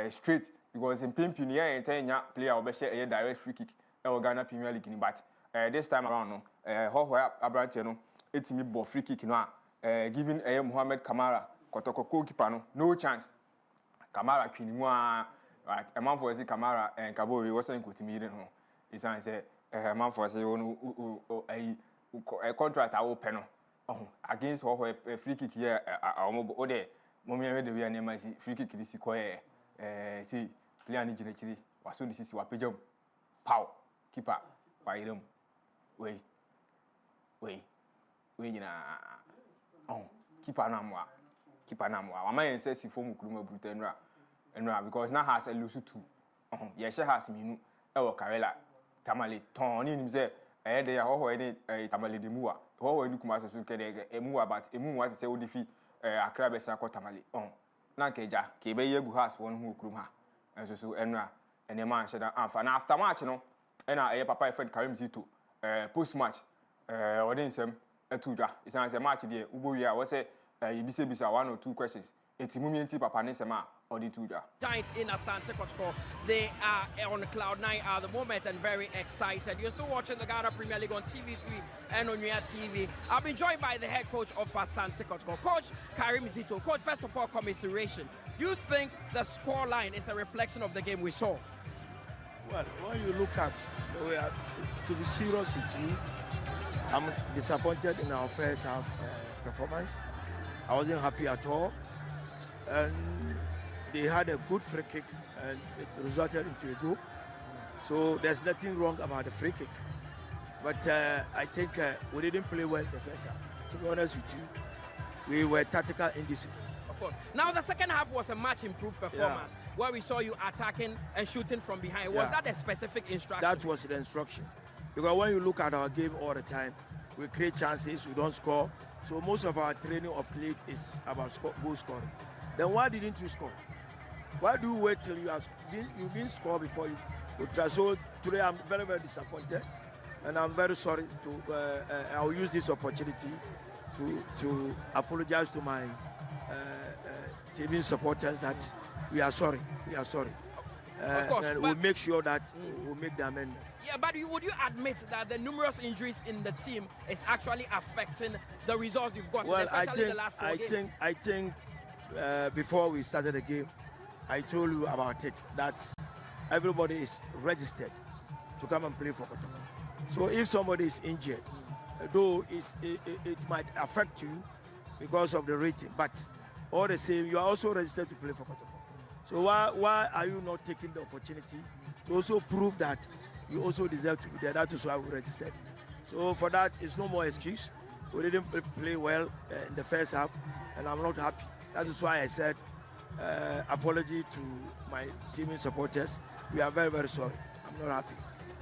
straight because in Pimpini nya player obeshe direct free kick Ghana Premier League ni but this time around no Hoho abrante no etimi ball free kick no giving Mohamed Kamara Kotoko goalkeeper no chance Kamara twinimu a man for say Kamara and Kabori wasn't kutimi no it's say man for say a contract I open no against Hoho free kick here o de momia we de we na masi free kick this koye see player ni ginechiri waso ni sisi wapejam pow keeper wairum we nyina keeper na mo ama yen say si form kuruma bruta enra because na has a lose two ye she has minu e wo karela tamale ton ni nim say de ya Hoho ni tamale de muwa Hoho ni kuma so ke de emuwa but emuwa say wo defi akra be sa ko tamale na nkeja ke be yegu has won hu kurum ha enso so enra ene man sheda amfa na after match no ena papa friend Kyem Zito post match odin sem etuja isan say match de ubo wi a wo say yibise 1 or 2 questions eti mumi enti papa ne sem a ɔde tu dwa. Giants in Asante Kotoko, they are on cloud 9 at the moment and very excited. You're still watching the Ghana Premier League on TV3 and on your TV. I've been joined by the head coach of Asante Kotoko, Coach Karim Zito. Coach, first of all, commiseration. You think the scoreline is a reflection of the game we saw? Well, when you look at the way, to be serious with you, I'm disappointed in our first half performance. I wasn't happy at all. And they had a good free kick and it resulted into a goal. So there's nothing wrong about the free kick. But I think we didn't play well the first half. To be honest with you, we were tactical indiscipline. Of course. Now the second half was a much improved performance where we saw you attacking and shooting from behind. Was that a specific instruction? That was the instruction. Because when you look at our game all the time, we create chances, we don't score. So most of our training of late is about goal scoring. Then why didn't you score? Why do you wait till you've been scored before you try? So today I'm very, very disappointed. And I'm very sorry I'll use this opportunity to apologize to my team supporters that we are sorry. Of course, and we'll make sure that we'll make the amendments. Yeah, but would you admit that the numerous injuries in the team is actually affecting the results you've got, well, especially the last 4 games? I think before we started the game, I told you about it, that everybody is registered to come and play for Kotoko. So if somebody is injured, though it might affect you because of the rating, but all the same, you are also registered to play for Kotoko. So why are you not taking the opportunity to also prove that you also deserve to be there? That is why we registered you. So for that, it's no more excuse. We didn't play well in the first half, and I'm not happy. That is why I said apology to my team supporters. We are very, very sorry. I'm not happy.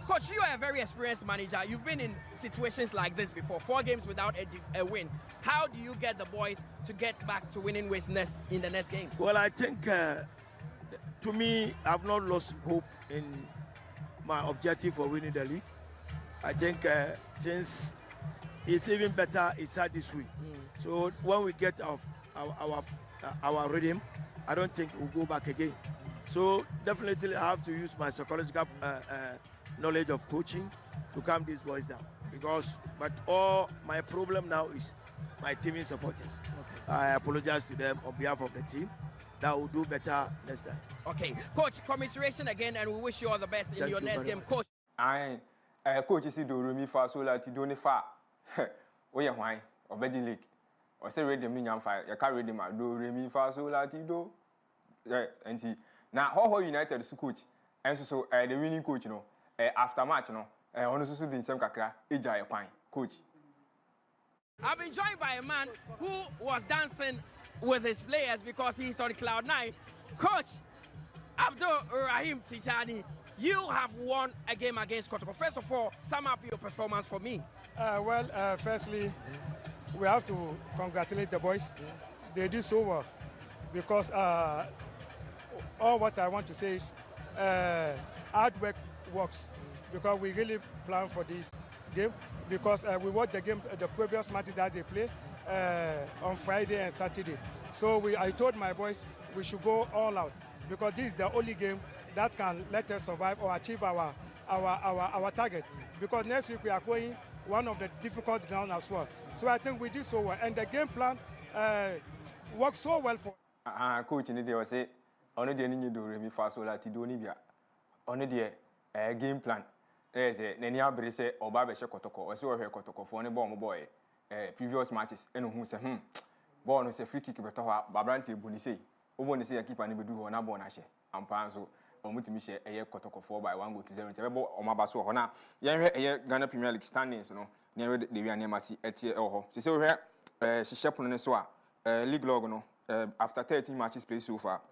Coach, you are a very experienced manager. You've been in situations like this before, 4 games without a win. How do you get the boys to get back to winning ways in the next game? Well, I think, to me, I've not lost hope in my objective for winning the league. I think things, it's even better inside this week. So when we get our rhythm, I don't think we'll go back again. So definitely I have to use my psychological knowledge of coaching to calm these boys down. But all my problem now is my team supporters. Okay. I apologize to them on behalf of the team. That will do better next time. Okay, Coach, commiseration again, and we wish you all the best in your next game, Coach. Coach, you see, do me fa so that you don't fa. Oh yeah, why? Or Beji League. Or say ready me nyam fa. You can't ready ma do re mi fa so that you do. Yes, and now how United is coach, and so the winning coach, you know. After match, honestly, the same kakra, Ija Pine, coach. I've been joined by a man who was dancing with his players because he's on cloud 9. Coach Abdul Rahim Tijani, you have won a game against Kotoko. First of all, sum up your performance for me. Firstly, we have to congratulate the boys. They did so well because all what I want to say is hard work works, because we really plan for this game, because we watched the game, the previous matches that they play on Friday and Saturday. So I told my boys we should go all out, because this is the only game that can let us survive or achieve our target. Because next week we are going one of the difficult grounds as well. So I think we did so well, and the game plan worked so well for. Coach, in the day was say, on the day you do re mi fa so that you don't need on the day. Game plan. There's a Nenia Brise or Babesha Kotoko, or so her Kotoko for any bomb boy. Previous matches, and who say, born was a free kick, but Babranti Bunise. Obon say a keeper and do on a bonashe. And Panzo, or Mutimisha, a year Kotoko 4 by 1 go to 0. Terrible or Mabaso Hona. Yan Ghana Premier League standings, you know, near the Vianamasi at Oho. She saw her, she shaped League Logono, after 13 matches played so far.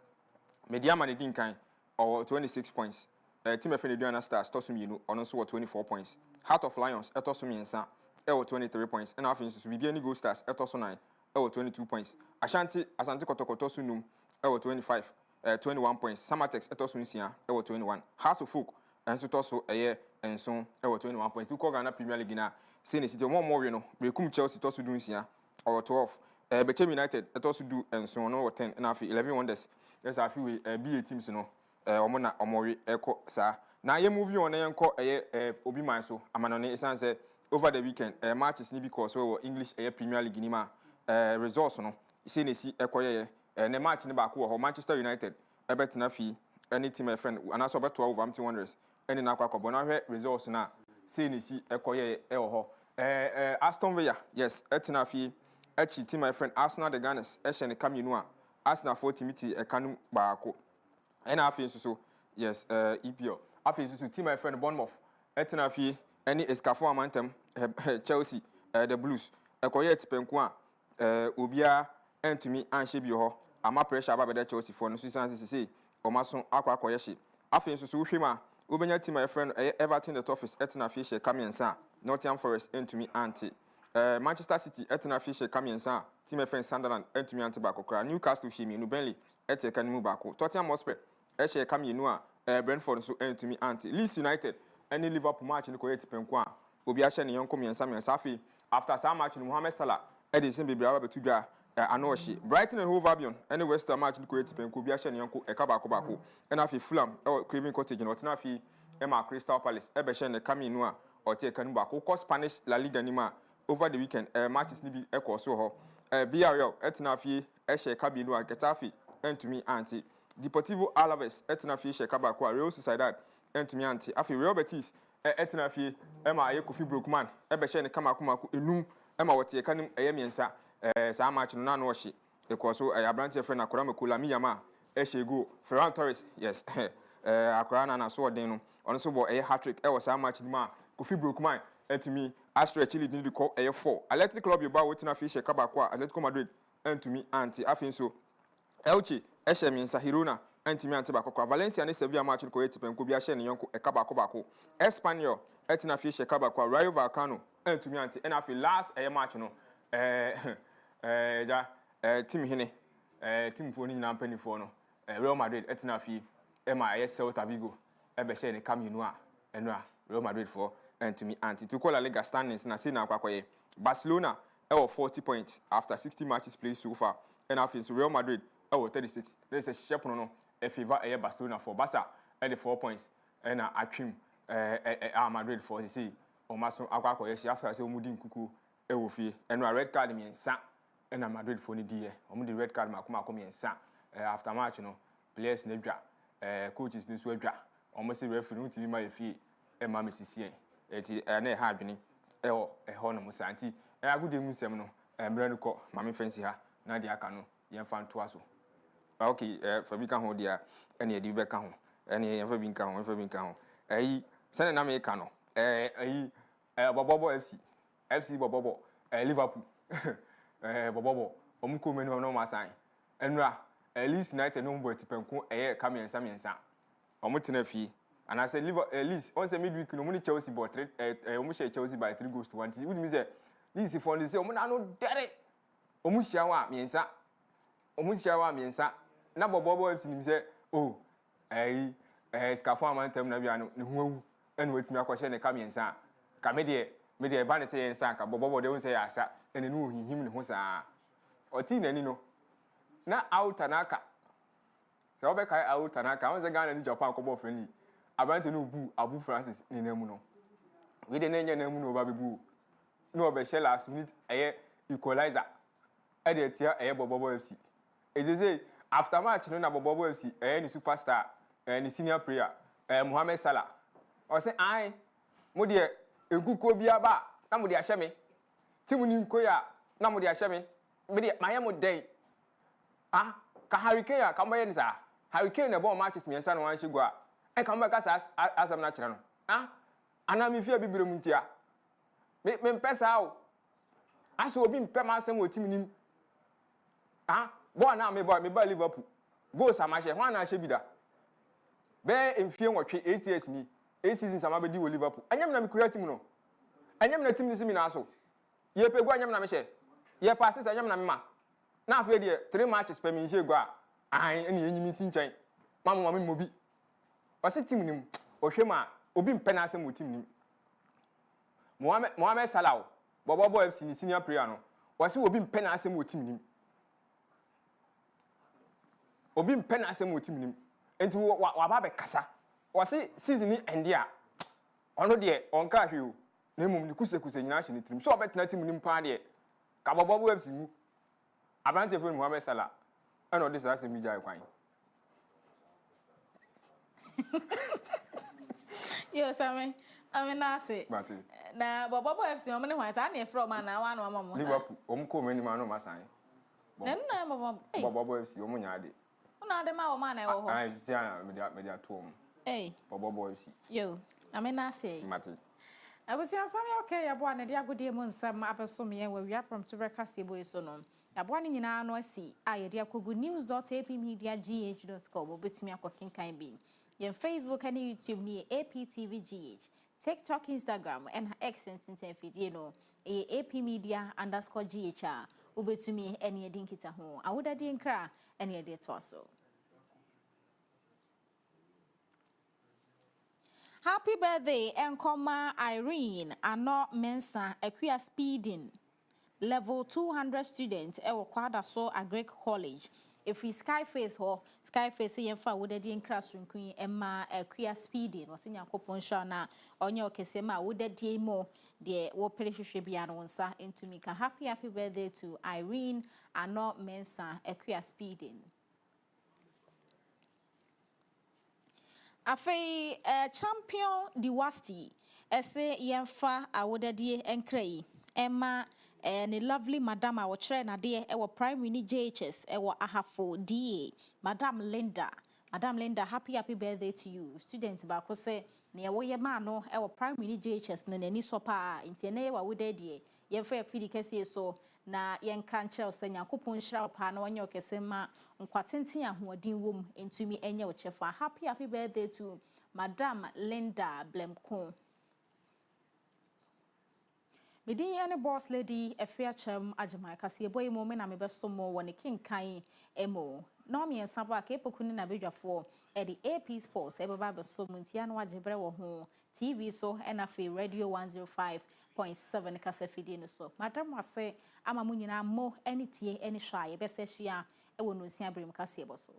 Mediama de Dinkai, or 26 points. Team Efeniduana Stars, Tosumino, on also 24 points. Heart of Lions, Etosumi and Sa, 23 points. And after instance, Bibiani Go Stars, Etoso 9, 22 points. Ashanti Kotoko Tosunum, 25, 21 points. Samatex, Etosunisia, 21. House of Folk, and Sutoso, a year, and so, 21 points. You call Ghana Premier League now. Saying it's more, you know, Recum Chelsea, Tosuduncia, or 12. Bechem United, Etosudu, and so on, 10, and after 11 wonders. yes I feel BA teams no omo na omowe eko sa na ye movie on yenko obi man so amanone isan say over the weekend matches ni because we English Premier League ni ma results no see ne si ekoye ne match ni ba ko ho Manchester United ebetina fi any team friend anaso beto Wolverhampton Wanderers any na kwa kobo na hwe results na see ne si ekoye ho Aston Villa yes etina fi echi team friend Arsenal the Gunners ehye ne kamenu a Arsenal for timiti ekanu ba ko ena afi so yes EPL afi so team my friend Bournemouth etina fi any escafo amantem Chelsea the Blues ekoye tipenku a obia entumi anhye bi ho ama pressure aba be Chelsea for no so say o maso akwa akoye hye afi so hwema obenya team my friend Everton the Toffees etina fi hye kamiensa Nottingham Forest entumi anti Manchester City etina fi hye kamiensa team my friend Sunderland entumi anti ba kokra Newcastle hye no Burnley eteka nimu ba ko Tottenham Hotspur ehye kamienu a Brentford so entumi anti Leeds United any Liverpool match ni ko yeti penku a obi a hye ne yonko miensa afi after some match ni Mohamed Salah edison bebre aba betudwa anohye Brighton and Hove Albion any West Ham match ni ko yeti penku obi a hye ne yonko ekaba ko and afi Fulham Craven Cottage no tena afi Crystal Palace ebe hye ne kamienu a oteka nimu ba ko Spanish La Liga ni ma over the weekend matches ni bi ekoso ho Villarreal etena afi ehye kabienu a Getafe entumi anti Deportivo Alaves etina fi hye kaba ko Real Sociedad entumi anti afi Real Betis etina fi aye Kofi Brookman ebe hye ne kama ko enum wote kanim miensa sa match no na no hye because abrante friend akora makula miyama hye go Ferran Torres yes akora na so odin no ono so bo hat-trick sa match ni ma Kofi Brookman entumi Astro Chile ni ko 4 Athletic Club Bilbao etina fi hye kaba ko Atletico Madrid entumi anti afi so Elche ehye miensa Girona entimi anti bakoko Valencia ne Sevilla match ko etipenko bi ahye ne yonko ekaba ko Espanyol etina fi hye kaba ko Rayo Vallecano entimi anti na fi last match no team hene team fo ni nyina mpanifo no Real Madrid etina fi Celta Vigo ebe hye ne kamenu a eno a Real Madrid for entimi anti to call La Liga standings na say na akwakoye Barcelona 40 points after 60 matches played so far and after Real Madrid 36. There's a shape no favor Barcelona for Barca at the 4 points and Agyemang Madrid for see o maso akwa ye after say omudi nkuku ewofi and red card miensa and Madrid for ni die omudi red card makoma miensa after match no players na dwa coaches ni so adwa almost referee no tv ma efie e ma mesisi eti na ha adwene ho no musanti agudi musem no mra no ko ma me fancy ha na dia aka no yen fan to aso okay Fabi ho dia ene edi be ka ho ene yen Fabi ka ho sene na me ka no Bobobo FC Bobobo Liverpool Bobobo omko menu no ma sign enra Leeds United no mbo tipenku ka miensa omutena fi and I say Liverpool Leeds on say midweek no money Chelsea but 3 share Chelsea by 3 goals to 1 would me say Leeds for say omuna no dere omuhia wa miensa na Bobobo FC ni say oh scafo amantem na bia no ne ho awu ene watimi akwahye ne ka miensa ka me de ba ne say yensa ka Bobobo de won say asa ene no ohihim ne ho saa oti nani no na outanaka se obeka outanaka won say Ghana ni Japan ko bo friendly abante no bu Abu Francis ni namu no we de nanya namu no ba bebu no be share last minute equalizer e de tia Bobobo FC e say after match no na Bobobo FC ni superstar ni senior player Mohamed Salah o say ai mo de eguko bia ba na mo de ahye me timu ni nkoya na mo de ahye me de maye mo den ka Hurricane ya ka mo ye ni sa Hurricane na bo matches miensa no wan hye gua ka mo ka sa asam na kire no ana mi fia bibire mu ntia me mpesa o aso obi mpem asem o timu nim bo na me ba Liverpool go samache ho na hye bida be emfie nwotwe 8 years ni 8 seasons ama be di wo Liverpool anyam na me kura team no anyam na team ni simi na so ye pegu anyam na me hye ye passes anyam na me ma na afa de 3 matches per me hye go ene enyimi si nchen mama me mobi wase team nim ohwe ma obi mpe na asem wo team nim Mohamed Salah Bobobo FC ni senior player no wase obi mpe na asem wo team nim obi mpe na asem otim nim enti wa ba be kasa o se season ni ende a ono de onka hwe o na mum ni kusekuse nyina hye ni tirim so obetena tim nim pa de ka bobo webs mu abrante fo Muhammad Salah ana odi sa asem jai kwan Yo Sammy na say na bobo FC o me ne hwan sa na e from na wa no mama Liverpool o mu ko mani ma no masan na bobo FC o mu nya de una de ma o ma na e wo ho ah si ana media to mu bobo FC yo na say mate abusia Sammy okay ya bo na de agode mu nsam abesom ye wa wi aprom to breakfast ebo so no ya bo na nyina no asi a de akogu news.apmediagh.com obetumi akokinkan bi yen Facebook and YouTube ni APTVGH, TikTok, Instagram, and X and video no AP_media_GHR. Ubetumi any dinkita ho. I would adinkra any de torso. Happy birthday, Enkoma Irene, Ano Mensa, Equia Speeding. Level 200 students, Ewo Kwada so Agraric College. If we Skyface yen fa would in classroom queen Emma queer speeding or senior coupon shana on your kesema would de mo de wo perishibiano onsa into me. Happy birthday to Irene and not Mensa queer speeding. Afe champion Diwasti ese yen fa would de encray Emma and a lovely Madam our chair na dear our primary JHS our ahafo DA Madam Linda, happy birthday to you. Students ba ko say na wo ye ma no our primary JHS na nani so pa nti na ye wa wo dadie ye fa afidi kese so na ye nka nche osanya kopon hira pa na onye okese ma nkwatenten ahoden wom ntumi enye wo chefa. Happy birthday to Madam Linda Blemko. Medin any boss lady Afia Agyemang kasi boy mo me na me beso mo woni kinkan emo no me ensaba ka epokuni na bedwafo e the AP Sports e baba beso mo ntia na wajebre wo ho TV so and Afia Radio 105.7 kasa fidie no so madam wase ama mo nyina mo enitie eni hwa ye bese hia e wo no nsia brim kasa e boso